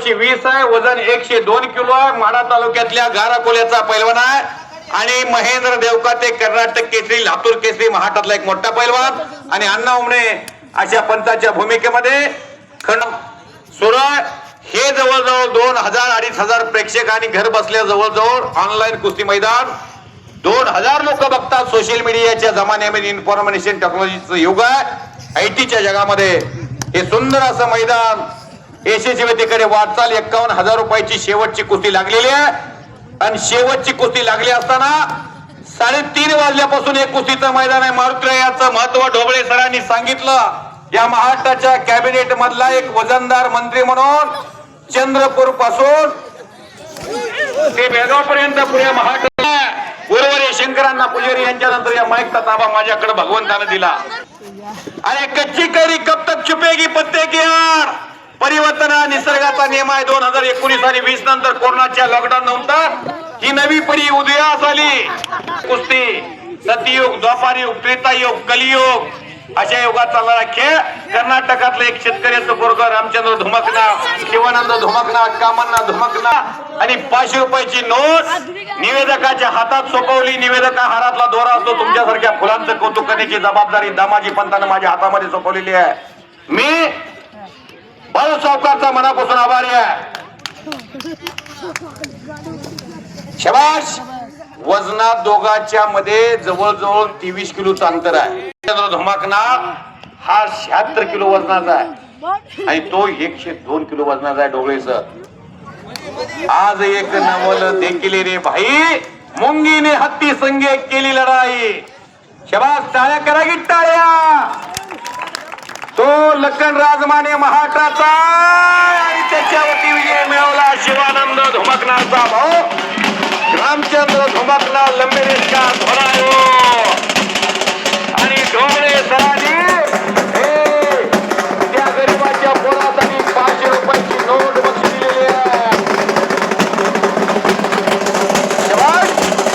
वर्षी 20 आहे, वजन 102 किलो आहे, माढा तालुक्यातल्या गाराकोल्याचा पैलवान आहे आणि महेंद्र देवकाते कर्नाटक केसरी, लातूर केसरी, महाराष्ट्रातला एक मोठा पैलवान आणि अण्णा उमणे अशा पंचाच्या भूमिकेमध्ये सुरळ हे जवळजवळ 2000-2500 प्रेक्षक आणि घर बसल्या जवळजवळ ऑनलाईन कुस्ती मैदान 2000 लोक बघतात. सोशल मीडियाच्या जमान्यामध्ये इन्फॉर्मेशन टेक्नॉलॉजीचं युग आहे. आयटीच्या जगामध्ये हे सुंदर असं मैदान यशस्वीतेकडे वाटचाल. 51,000 रुपयाची शेवटची कुस्ती लागलेली आहे आणि शेवटची कुस्ती लागली असताना 3:30 वाजल्यापासून एक कुस्तीचं मैदान आहे. मारुतीराव याचं महत्व ढोबळे सरांनी सांगितलं. या महाराष्ट्राच्या कॅबिनेट मधला एक वजनदार मंत्री म्हणून चंद्रपूर पासून ते बेळगाव पर्यंत पुऱ्या महाराष्ट्र उर्वरे शंकरांना पुजारी यांच्यानंतर या माईकचा ताबा माझ्याकडे भगवंताने दिला. अरे कच्ची कैरी कब तक छुपेगी पत्ते की आड. परिवर्तन हा निसर्गाचा नियम आहे. 2019 आणि 20 नंतर कोरोनाच्या लॉकडाऊन नंतर ही नवी पिढी उदयास आली. कुस्ती सतयुग, द्वापारयुग, त्रेतायुग, कलियुग अशा युगात चालणारा खेळ. कर्नाटकातलं एक शेतकऱ्याचं पोरग रामचंद्र धुमकना, शिवानंद धुमकना, कामन्ना धुमकना आणि 500 रुपयाची नोट निवेदकाच्या हातात सोपवली. निवेदका हारातला दोरा असतो. तुमच्यासारख्या फुलांचं कौतुक करण्याची जबाबदारी दामाजी पंतानं माझ्या हातामध्ये सोपवलेली आहे. मी बाळू सावकारचा मनापासून आभारी आहे. शबाश. वजनात दोघांच्या मध्ये जवळजवळ 23 किलोचं अंतर आहे. धुमाकना हा 76 किलो वजनाचा आहे आणि तो 102 किलो वजनाचा आहे. ढोबळे सर आज एक नवल देखील रे भाई. मुंगीने हत्ती संगे केली लढाई. शबास. टाळ्या करा की टाळ्या. तो लखन राजमाने महाराष्ट्राचा आणि त्याच्यावरती विजय मिळवला शिवानंद धुमकनाचा.